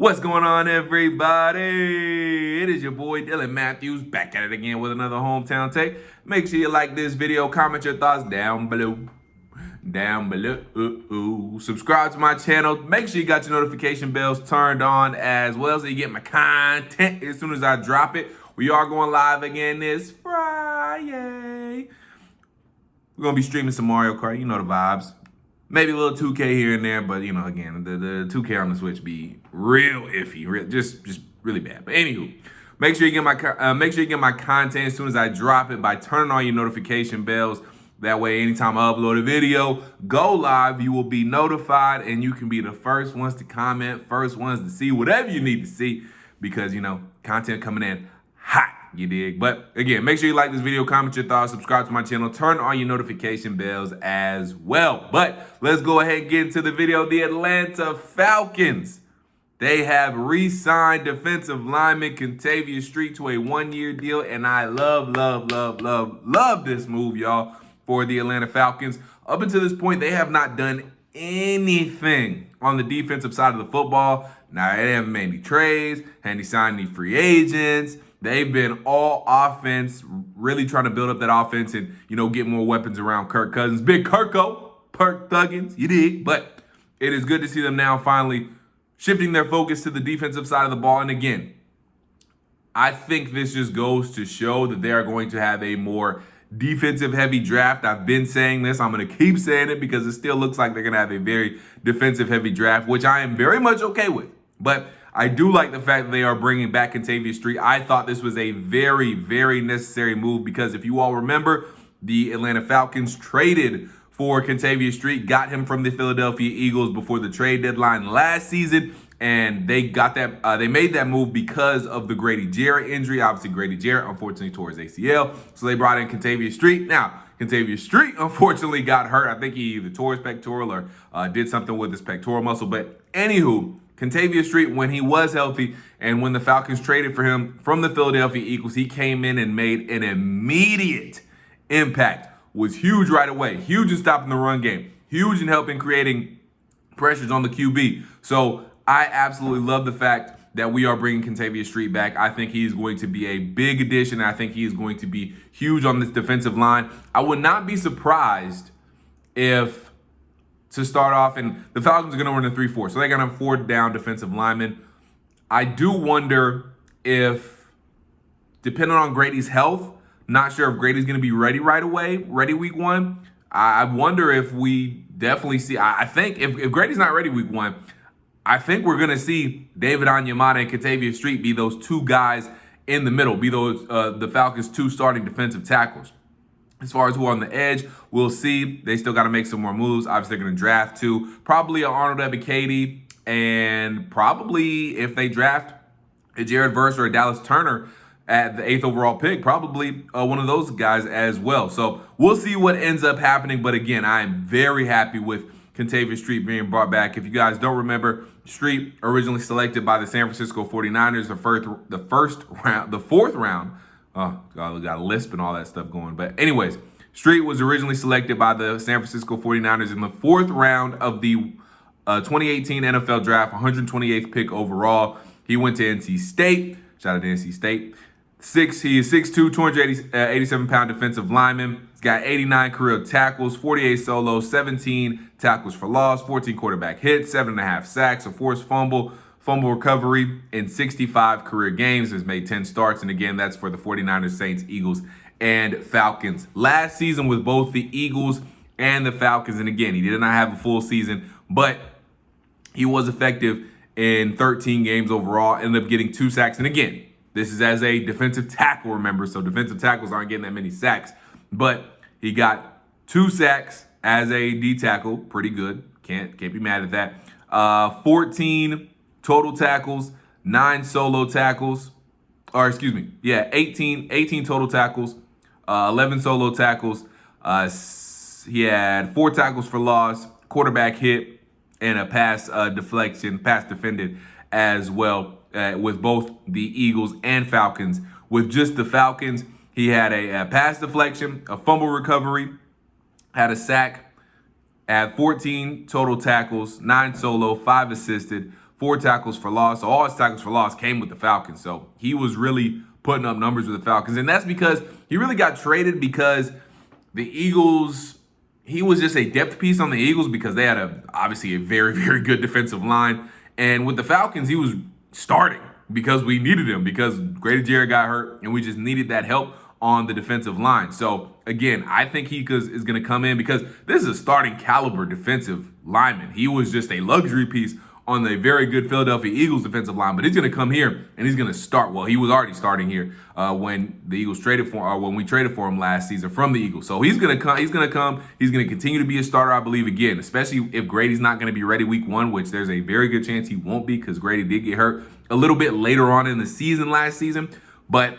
What's going on, everybody? It is your boy Dylan Mathews back at it again with another hometown take. Make sure you like this video, comment your thoughts down below. Subscribe to my channel. Make sure you got your notification bells turned on as well so you get my content as soon as I drop it. We are going live again this Friday. We're going to be streaming some Mario Kart. You know the vibes. Maybe a little 2K here and there, but, you know, again, the 2K on the Switch be real iffy, just really bad. But anywho, make sure you get my content as soon as I drop it by turning on your notification bells. That way, anytime I upload a video, go live, you will be notified, and you can be the first ones to comment, first ones to see whatever you need to see, because, you know, content coming in hot. You dig? But again, make sure you like this video, comment your thoughts, subscribe to my channel, turn on your notification bells as well. But let's go ahead and get into the video. The Atlanta Falcons, they have re-signed defensive lineman Kentavius Street to a one-year deal, and I love this move, y'all, for the Atlanta Falcons. Up until this point, they have not done anything on the defensive side of the football. Now, they haven't made any trades, haven't signed any free agents. They've been all offense, really trying to build up that offense and, you know, get more weapons around Kirk Cousins. Big Kirko, Perk Thuggins, you dig? But it is good to see them now finally shifting their focus to the defensive side of the ball. And again, I think this just goes to show that they are going to have a more defensive-heavy draft. I've been saying this. I'm going to keep saying it because it still looks like they're going to have a very defensive-heavy draft, which I am very much okay with. But I do like the fact that they are bringing back Kentavius Street. I thought this was a very, very necessary move because if you all remember, the Atlanta Falcons traded for Kentavius Street, got him from the Philadelphia Eagles before the trade deadline last season, and they got that. They made that move because of the Grady Jarrett injury. Obviously, Grady Jarrett unfortunately tore his ACL, so they brought in Kentavius Street. Now, Kentavius Street unfortunately got hurt. I think he either tore his pectoral or did something with his pectoral muscle. But anywho, Kentavius Street, when he was healthy and when the Falcons traded for him from the Philadelphia Eagles, he came in and made an immediate impact. Was huge right away. Huge in stopping the run game. Huge in helping creating pressures on the QB. So I absolutely love the fact that we are bringing Kentavius Street back. I think he's going to be a big addition. I think he is going to be huge on this defensive line. I would not be surprised if, to start off, and the Falcons are going to run a 3-4, so they're going to have 4 down defensive linemen. I do wonder if, depending on Grady's health, not sure if Grady's going to be ready right away, ready week 1. I wonder if we definitely see, I think if Grady's not ready week 1, I think we're going to see David Onyemata and Kentavius Street be those 2 guys in the middle, be those the Falcons' 2 starting defensive tackles. As far as who are on the edge, we'll see. They still got to make some more moves. Obviously, they're going to draft 2. Probably an Arnold Ebiketie, and probably if they draft a Jared Verse or a Dallas Turner at the 8th overall pick, probably one of those guys as well. So we'll see what ends up happening. But again, I am very happy with Kentavius Street being brought back. If you guys don't remember, Street originally selected by the San Francisco 49ers the fourth round. Oh, God, we got a lisp and all that stuff going. But anyways, Street was originally selected by the San Francisco 49ers in the 4th round of the 2018 NFL Draft, 128th pick overall. He went to NC State. Shout out to NC State. He is 6'2", 287-pound defensive lineman. He's got 89 career tackles, 48 solos, 17 tackles for loss, 14 quarterback hits, 7.5 sacks, a forced fumble recovery in 65 career games. Has made 10 starts. And again, that's for the 49ers, Saints, Eagles, and Falcons. Last season with both the Eagles and the Falcons. And again, he did not have a full season, but he was effective in 13 games overall. Ended up getting 2 sacks. And again, this is as a defensive tackle, remember. So defensive tackles aren't getting that many sacks. But he got 2 sacks as a D tackle. Pretty good. Can't be mad at that. 14 total tackles, 9 solo tackles, or excuse me, 18 total tackles, 11 solo tackles. He had 4 tackles for loss, quarterback hit, and a pass defended as well with both the Eagles and Falcons. With just the Falcons, he had a pass deflection, a fumble recovery, had a sack, had 14 total tackles, 9 solo, 5 assisted, 4 tackles for loss. So all his tackles for loss came with the Falcons. So he was really putting up numbers with the Falcons. And that's because he really got traded because the Eagles, he was just a depth piece on the Eagles because they had obviously a very, very good defensive line. And with the Falcons, he was starting because we needed him, because Grady Jarrett got hurt and we just needed that help on the defensive line. So again, I think he is going to come in because this is a starting caliber defensive lineman. He was just a luxury piece on the very good Philadelphia Eagles defensive line, but he's going to come here and he's going to start. Well, he was already starting here when the Eagles traded for, or when we traded for him last season from the Eagles. So he's going to come. He's going to continue to be a starter, I believe, again, especially if Grady's not going to be ready week 1, which there's a very good chance he won't be because Grady did get hurt a little bit later on in the season last season. But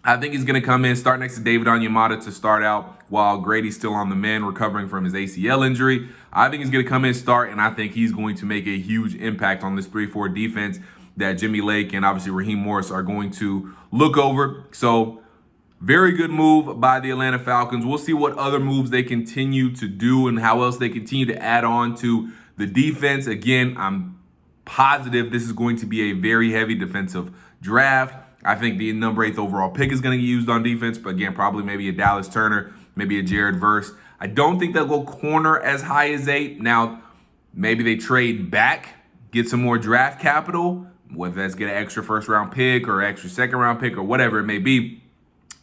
I think he's going to come in, start next to David Onyemata to start out while Grady's still on the mend, recovering from his ACL injury. I think he's going to come in, start, and I think he's going to make a huge impact on this 3-4 defense that Jimmy Lake and obviously Raheem Morris are going to look over. So very good move by the Atlanta Falcons. We'll see what other moves they continue to do and how else they continue to add on to the defense. Again, I'm positive this is going to be a very heavy defensive draft. I think the number 8th overall pick is going to get used on defense, but again, probably maybe a Dallas Turner, maybe a Jared Verse. I don't think they'll go corner as high as 8. Now, maybe they trade back, get some more draft capital, whether that's get an extra first-round pick or extra second-round pick or whatever it may be,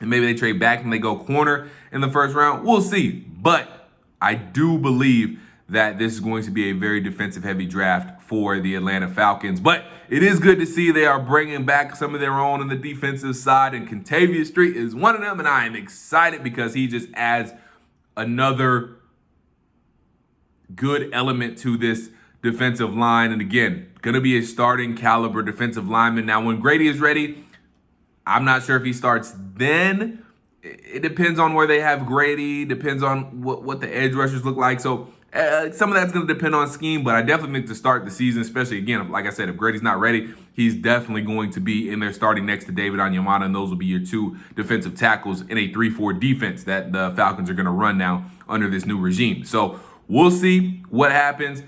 and maybe they trade back and they go corner in the first round. We'll see, but I do believe that this is going to be a very defensive-heavy draft for the Atlanta Falcons. But it is good to see they are bringing back some of their own on the defensive side, and Kentavius Street is one of them, and I am excited because he just adds another good element to this defensive line. And again, going to be a starting caliber defensive lineman. Now, when Grady is ready, I'm not sure if he starts then. It depends on where they have Grady, depends on what the edge rushers look like. So some of that's going to depend on scheme, but I definitely think to start the season, especially, again, like I said, if Grady's not ready, he's definitely going to be in there starting next to David Onyemata, and those will be your 2 defensive tackles in a 3-4 defense that the Falcons are going to run now under this new regime. So we'll see what happens.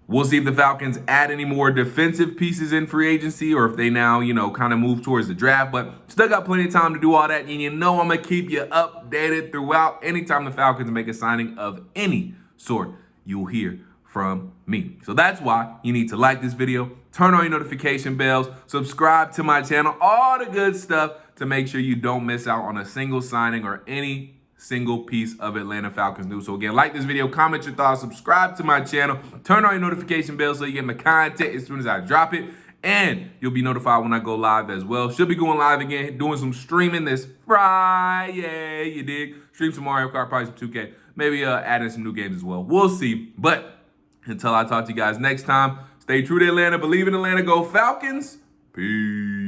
We'll see if the Falcons add any more defensive pieces in free agency or if they now, kind of move towards the draft. But still got plenty of time to do all that, and I'm going to keep you updated throughout. Anytime the Falcons make a signing of any sort, you'll hear from me. So that's why you need to like this video, turn on your notification bells, subscribe to my channel, all the good stuff to make sure you don't miss out on a single signing or any single piece of Atlanta Falcons news. So again, like this video, comment your thoughts, subscribe to my channel, turn on your notification bell so you get my content as soon as I drop it, and you'll be notified when I go live as well. Should be going live again, doing some streaming this Friday, you dig? Stream some Mario Kart, probably some 2K. Maybe adding some new games as well. We'll see. But until I talk to you guys next time, stay true to Atlanta. Believe in Atlanta. Go Falcons. Peace.